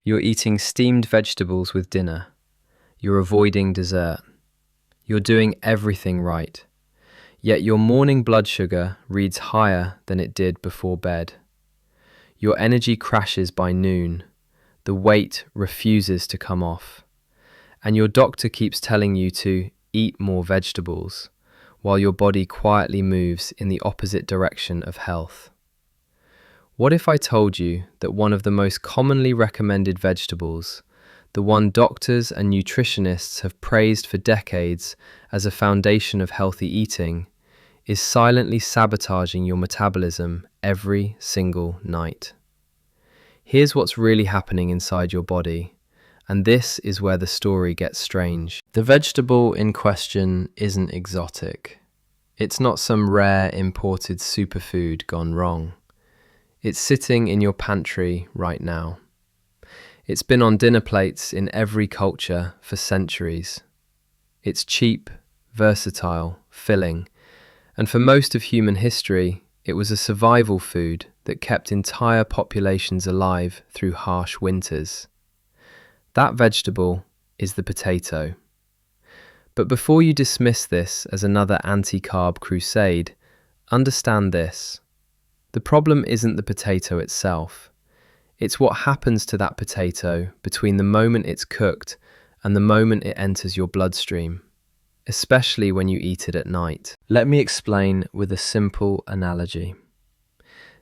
You're eating steamed vegetables with dinner. You're avoiding dessert. You're doing everything right. Yet your morning blood sugar reads higher than it did before bed. Your energy crashes by noon. The weight refuses to come off. And your doctor keeps telling you to eat more vegetables, while your body quietly moves in the opposite direction of health. What if I told you that one of the most commonly recommended vegetables, the one doctors and nutritionists have praised for decades as a foundation of healthy eating, is silently sabotaging your metabolism every single night? Here's what's really happening inside your body, and this is where the story gets strange. The vegetable in question isn't exotic. It's not some rare imported superfood gone wrong. It's sitting in your pantry right now. It's been on dinner plates in every culture for centuries. It's cheap, versatile, filling, and for most of human history, it was a survival food that kept entire populations alive through harsh winters. That vegetable is the potato. But before you dismiss this as another anti-carb crusade, understand this. The problem isn't the potato itself. It's what happens to that potato between the moment it's cooked and the moment it enters your bloodstream, especially when you eat it at night. Let me explain with a simple analogy.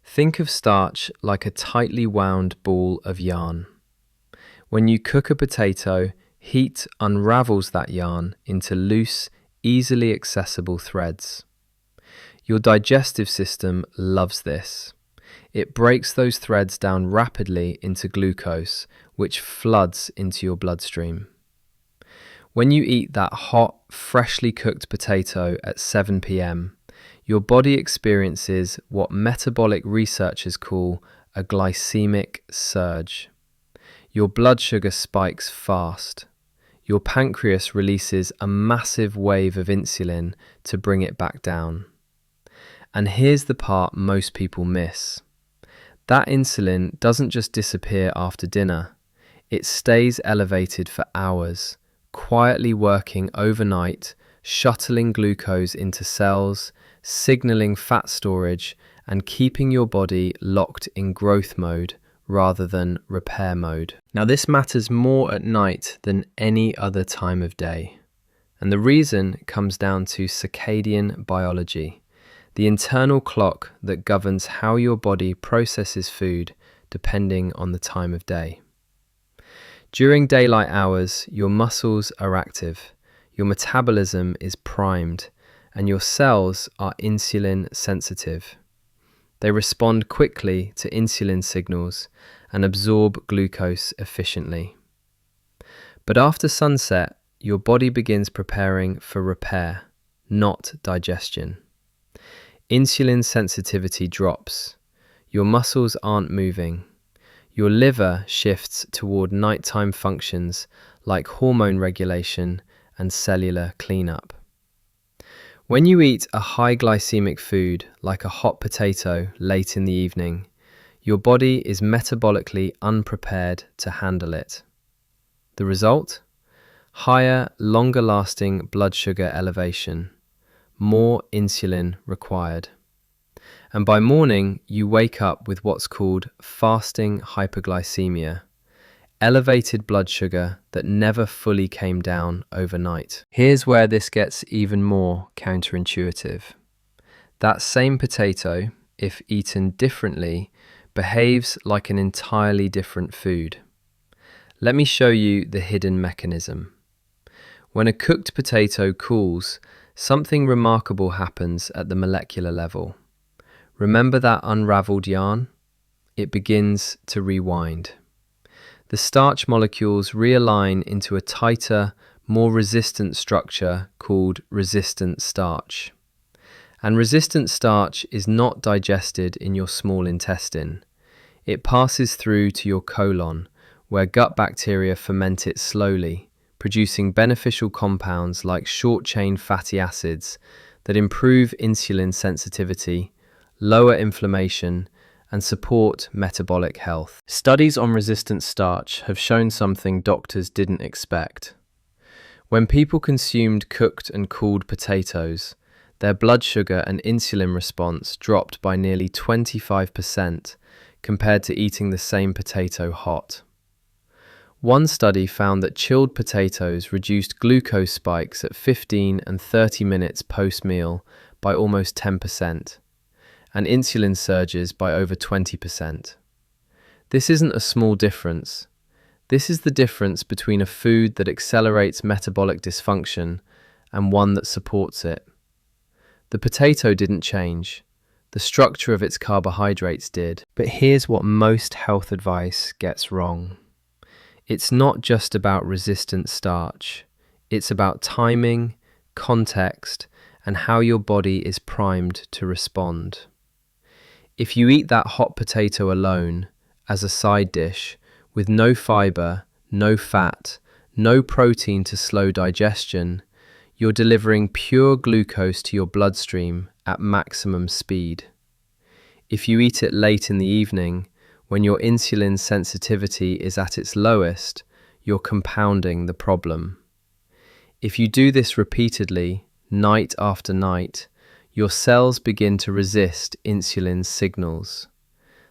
Think of starch like a tightly wound ball of yarn. When you cook a potato, heat unravels that yarn into loose, easily accessible threads. Your digestive system loves this. It breaks those threads down rapidly into glucose, which floods into your bloodstream. When you eat that hot, freshly cooked potato at 7 p.m., your body experiences what metabolic researchers call a glycemic surge. Your blood sugar spikes fast. Your pancreas releases a massive wave of insulin to bring it back down. And here's the part most people miss. That insulin doesn't just disappear after dinner. It stays elevated for hours, quietly working overnight, shuttling glucose into cells, signaling fat storage, and keeping your body locked in growth mode rather than repair mode. Now, this matters more at night than any other time of day. And the reason comes down to circadian biology, the internal clock that governs how your body processes food depending on the time of day. During daylight hours, your muscles are active, your metabolism is primed, and your cells are insulin sensitive. They respond quickly to insulin signals and absorb glucose efficiently. But after sunset, your body begins preparing for repair, not digestion. Insulin sensitivity drops. Your muscles aren't moving. Your liver shifts toward nighttime functions like hormone regulation and cellular cleanup. When you eat a high glycemic food like a hot potato late in the evening, your body is metabolically unprepared to handle it. The result? Higher, longer-lasting blood sugar elevation, more insulin required. And by morning, you wake up with what's called fasting hyperglycemia, elevated blood sugar that never fully came down overnight. Here's where this gets even more counterintuitive. That same potato, if eaten differently, behaves like an entirely different food. Let me show you the hidden mechanism. When a cooked potato cools, something remarkable happens at the molecular level. Remember that unraveled yarn? It begins to rewind. The starch molecules realign into a tighter, more resistant structure called resistant starch. And resistant starch is not digested in your small intestine. It passes through to your colon, where gut bacteria ferment it slowly, producing beneficial compounds like short-chain fatty acids that improve insulin sensitivity, lower inflammation, and support metabolic health. Studies on resistant starch have shown something doctors didn't expect. When people consumed cooked and cooled potatoes, their blood sugar and insulin response dropped by nearly 25% compared to eating the same potato hot. One study found that chilled potatoes reduced glucose spikes at 15 and 30 minutes post-meal by almost 10%, and insulin surges by over 20%. This isn't a small difference. This is the difference between a food that accelerates metabolic dysfunction and one that supports it. The potato didn't change. The structure of its carbohydrates did. But here's what most health advice gets wrong. It's not just about resistant starch. It's about timing, context, and how your body is primed to respond. If you eat that hot potato alone, as a side dish, with no fiber, no fat, no protein to slow digestion, you're delivering pure glucose to your bloodstream at maximum speed. If you eat it late in the evening, when your insulin sensitivity is at its lowest, you're compounding the problem. If you do this repeatedly, night after night, your cells begin to resist insulin's signals.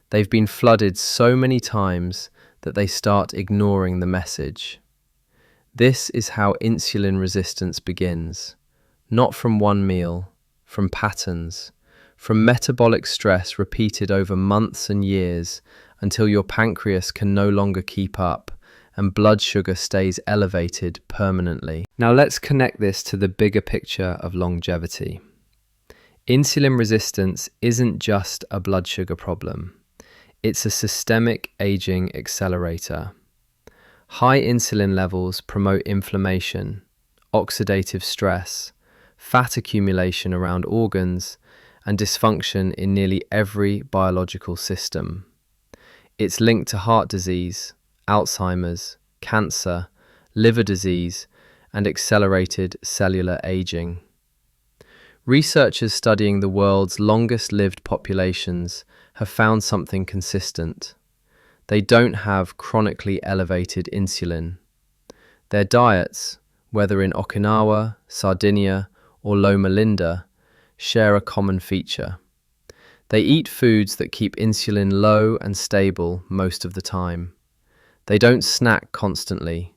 They've been flooded so many times that they start ignoring the message. This is how insulin resistance begins, not from one meal, from patterns, from metabolic stress repeated over months and years until your pancreas can no longer keep up and blood sugar stays elevated permanently. Now let's connect this to the bigger picture of longevity. Insulin resistance isn't just a blood sugar problem. It's a systemic aging accelerator. High insulin levels promote inflammation, oxidative stress, fat accumulation around organs, and dysfunction in nearly every biological system. It's linked to heart disease, Alzheimer's, cancer, liver disease, and accelerated cellular aging. Researchers studying the world's longest-lived populations have found something consistent. They don't have chronically elevated insulin. Their diets, whether in Okinawa, Sardinia, or Loma Linda, share a common feature. They eat foods that keep insulin low and stable most of the time. They don't snack constantly.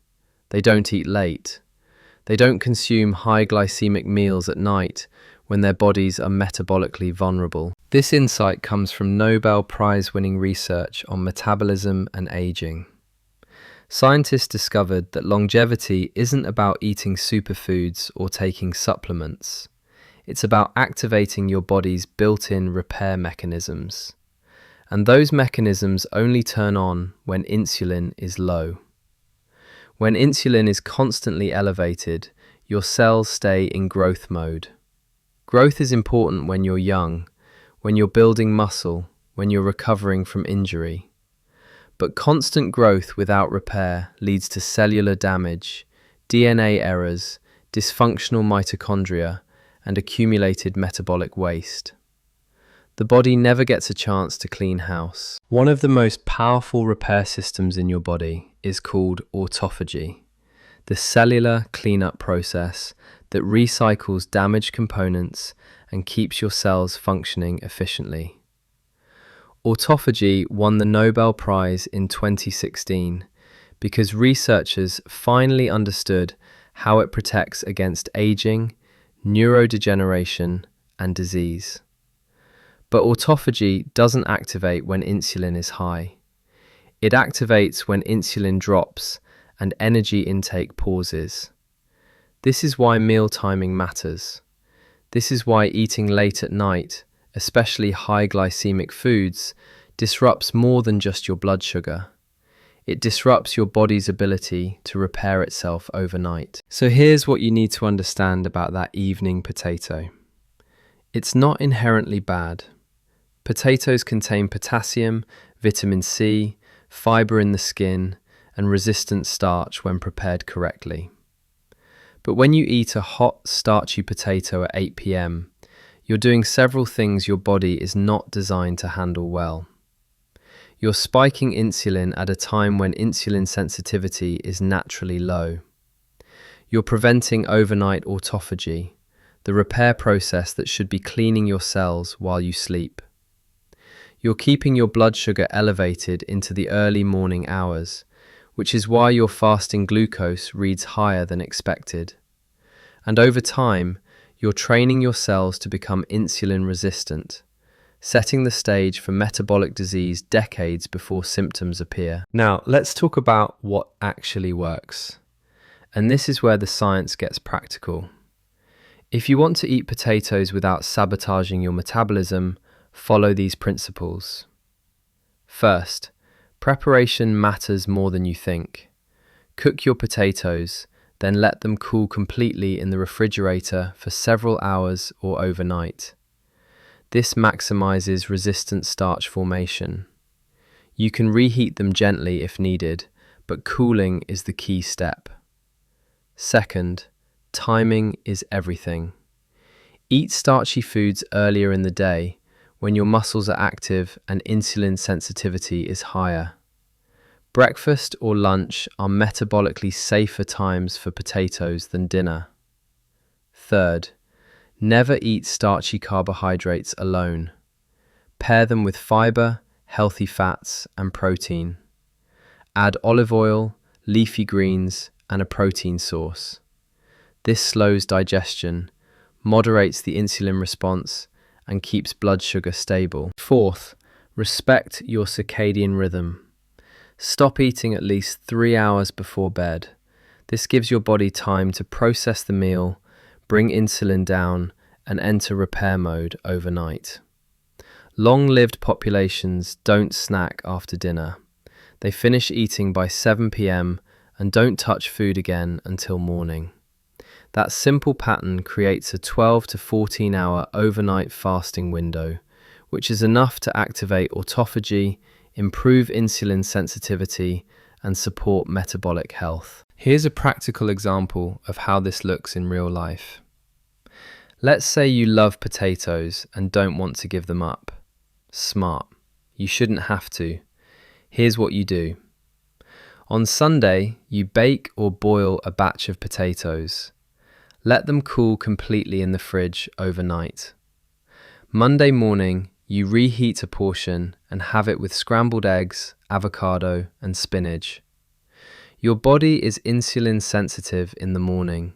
They don't eat late. They don't consume high glycemic meals at night when their bodies are metabolically vulnerable. This insight comes from Nobel Prize-winning research on metabolism and aging. Scientists discovered that longevity isn't about eating superfoods or taking supplements. It's about activating your body's built-in repair mechanisms. And those mechanisms only turn on when insulin is low. When insulin is constantly elevated, your cells stay in growth mode. Growth is important when you're young, when you're building muscle, when you're recovering from injury. But constant growth without repair leads to cellular damage, DNA errors, dysfunctional mitochondria, and accumulated metabolic waste. The body never gets a chance to clean house. One of the most powerful repair systems in your body is called autophagy, the cellular cleanup process that recycles damaged components and keeps your cells functioning efficiently. Autophagy won the Nobel Prize in 2016 because researchers finally understood how it protects against aging, neurodegeneration, and disease. But autophagy doesn't activate when insulin is high. It activates when insulin drops and energy intake pauses. This is why meal timing matters. This is why eating late at night, especially high glycemic foods, disrupts more than just your blood sugar. It disrupts your body's ability to repair itself overnight. So here's what you need to understand about that evening potato. It's not inherently bad. Potatoes contain potassium, vitamin C, fiber in the skin, and resistant starch when prepared correctly. But when you eat a hot, starchy potato at 8 p.m., you're doing several things your body is not designed to handle well. You're spiking insulin at a time when insulin sensitivity is naturally low. You're preventing overnight autophagy, the repair process that should be cleaning your cells while you sleep. You're keeping your blood sugar elevated into the early morning hours, which is why your fasting glucose reads higher than expected. And over time, you're training your cells to become insulin resistant, setting the stage for metabolic disease decades before symptoms appear. Now, let's talk about what actually works. And this is where the science gets practical. If you want to eat potatoes without sabotaging your metabolism, follow these principles. First, preparation matters more than you think. Cook your potatoes, then let them cool completely in the refrigerator for several hours or overnight. This maximizes resistant starch formation. You can reheat them gently if needed, but cooling is the key step. Second, timing is everything. Eat starchy foods earlier in the day, when your muscles are active and insulin sensitivity is higher. Breakfast or lunch are metabolically safer times for potatoes than dinner. Third, never eat starchy carbohydrates alone. Pair them with fiber, healthy fats, and protein. Add olive oil, leafy greens, and a protein source. This slows digestion, moderates the insulin response, and keeps blood sugar stable. Fourth, respect your circadian rhythm. Stop eating at least 3 hours before bed. This gives your body time to process the meal, bring insulin down, and enter repair mode overnight. Long-lived populations don't snack after dinner. They finish eating by 7 p.m. and don't touch food again until morning. That simple pattern creates a 12 to 14 hour overnight fasting window, which is enough to activate autophagy, improve insulin sensitivity, and support metabolic health. Here's a practical example of how this looks in real life. Let's say you love potatoes and don't want to give them up. Smart. You shouldn't have to. Here's what you do. On Sunday, you bake or boil a batch of potatoes. Let them cool completely in the fridge overnight. Monday morning, you reheat a portion and have it with scrambled eggs, avocado, and spinach. Your body is insulin sensitive in the morning.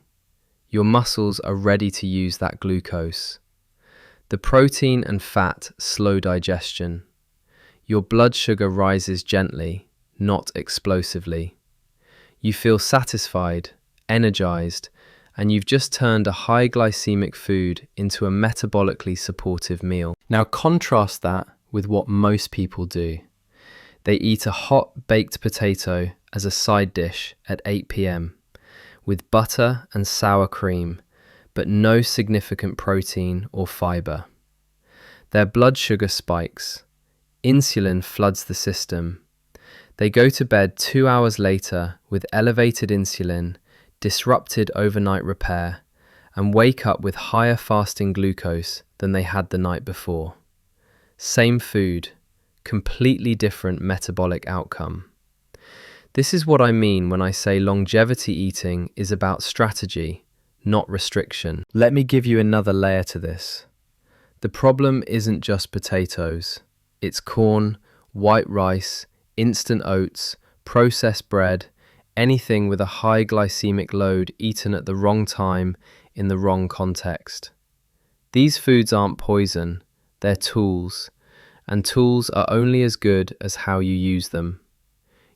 Your muscles are ready to use that glucose. The protein and fat slow digestion. Your blood sugar rises gently, not explosively. You feel satisfied, energized, and you've just turned a high glycemic food into a metabolically supportive meal. Now contrast that with what most people do. They eat a hot baked potato as a side dish at 8 p.m. with butter and sour cream, but no significant protein or fiber. Their blood sugar spikes. Insulin floods the system. They go to bed 2 hours later with elevated insulin, disrupted overnight repair, and wake up with higher fasting glucose than they had the night before. Same food, completely different metabolic outcome. This is what I mean when I say longevity eating is about strategy, not restriction. Let me give you another layer to this. The problem isn't just potatoes. It's corn, white rice, instant oats, processed bread, anything with a high glycemic load eaten at the wrong time in the wrong context. These foods aren't poison, they're tools, and tools are only as good as how you use them.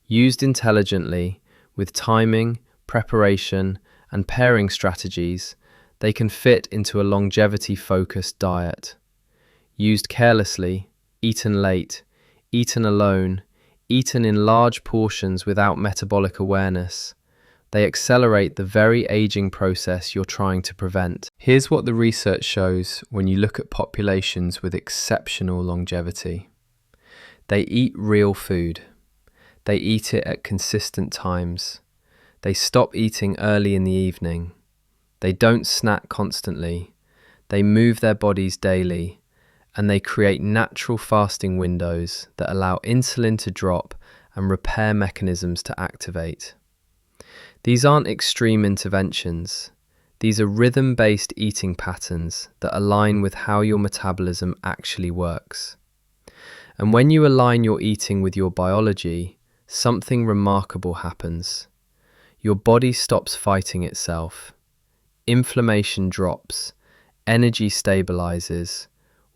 Used intelligently, with timing, preparation, and pairing strategies, they can fit into a longevity-focused diet. Used carelessly, eaten late, eaten alone, eaten in large portions without metabolic awareness, they accelerate the very aging process you're trying to prevent. Here's what the research shows when you look at populations with exceptional longevity. They eat real food. They eat it at consistent times. They stop eating early in the evening. They don't snack constantly. They move their bodies daily. and they create natural fasting windows that allow insulin to drop and repair mechanisms to activate. These aren't extreme interventions. These are rhythm-based eating patterns that align with how your metabolism actually works. And when you align your eating with your biology, something remarkable happens. Your body stops fighting itself. Inflammation drops, energy stabilizes,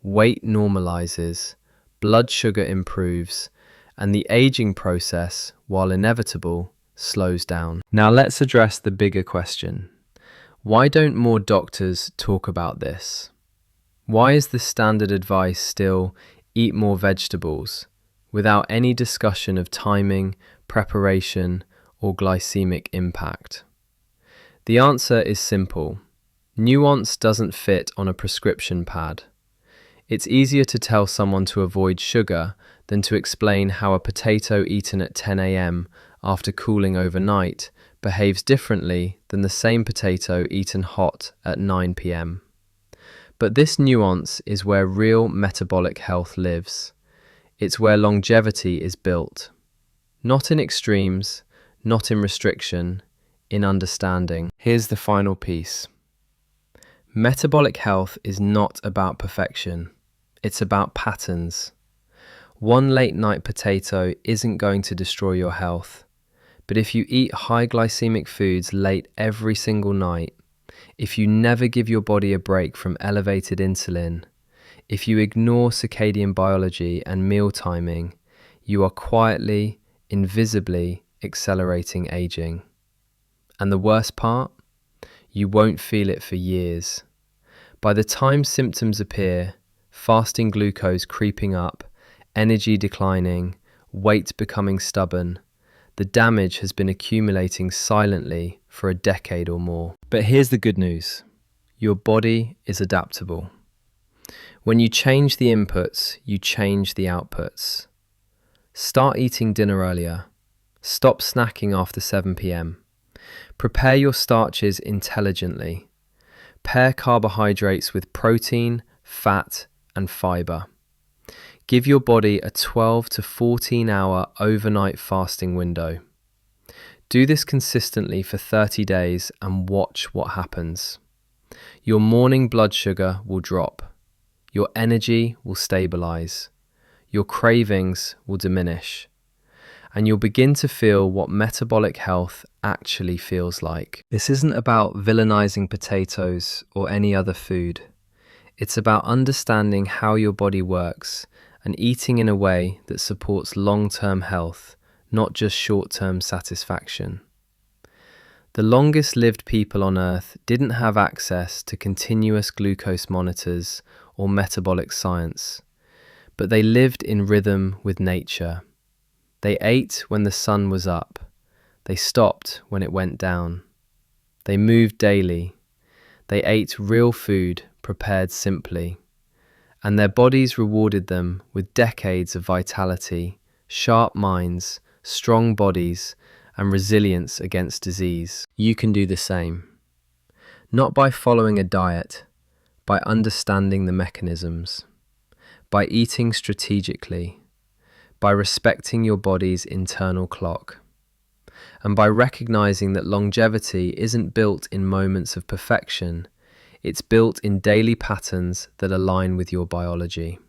weight normalizes, blood sugar improves, and the aging process, while inevitable, slows down. Now let's address the bigger question. Why don't more doctors talk about this? Why is the standard advice still eat more vegetables without any discussion of timing, preparation, or glycemic impact? The answer is simple. Nuance doesn't fit on a prescription pad. It's easier to tell someone to avoid sugar than to explain how a potato eaten at 10 a.m. after cooling overnight behaves differently than the same potato eaten hot at 9 p.m. But this nuance is where real metabolic health lives. It's where longevity is built. Not in extremes, not in restriction, in understanding. Here's the final piece. Metabolic health is not about perfection. It's about patterns. One late night potato isn't going to destroy your health. But if you eat high glycemic foods late every single night, if you never give your body a break from elevated insulin, if you ignore circadian biology and meal timing, you are quietly, invisibly accelerating aging. And the worst part? You won't feel it for years. By the time symptoms appear, fasting glucose creeping up, energy declining, weight becoming stubborn, the damage has been accumulating silently for a decade or more. But here's the good news. Your body is adaptable. When you change the inputs, you change the outputs. Start eating dinner earlier. Stop snacking after 7 p.m. Prepare your starches intelligently. Pair carbohydrates with protein, fat, and fiber. Give your body a 12 to 14 hour overnight fasting window. Do this consistently for 30 days and watch what happens. Your morning blood sugar will drop. Your energy will stabilize. Your cravings will diminish. And you'll begin to feel what metabolic health actually feels like. This isn't about villainizing potatoes or any other food. It's about understanding how your body works and eating in a way that supports long-term health, not just short-term satisfaction. The longest-lived people on Earth didn't have access to continuous glucose monitors or metabolic science, but they lived in rhythm with nature. They ate when the sun was up. They stopped when it went down. They moved daily. They ate real food prepared simply. And their bodies rewarded them with decades of vitality, sharp minds, strong bodies, and resilience against disease. You can do the same. Not by following a diet, by understanding the mechanisms, by eating strategically, by respecting your body's internal clock, and by recognizing that longevity isn't built in moments of perfection. It's built in daily patterns that align with your biology.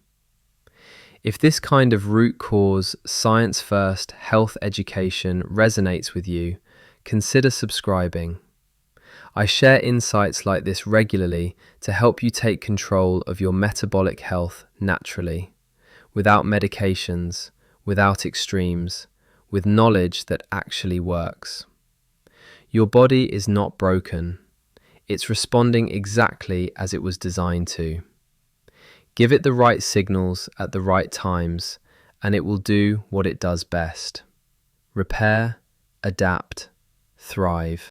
If this kind of root cause, science-first health education resonates with you, consider subscribing. I share insights like this regularly to help you take control of your metabolic health naturally, without medications, without extremes, with knowledge that actually works. Your body is not broken. It's responding exactly as it was designed to. Give it the right signals at the right times, and it will do what it does best. Repair, adapt, thrive.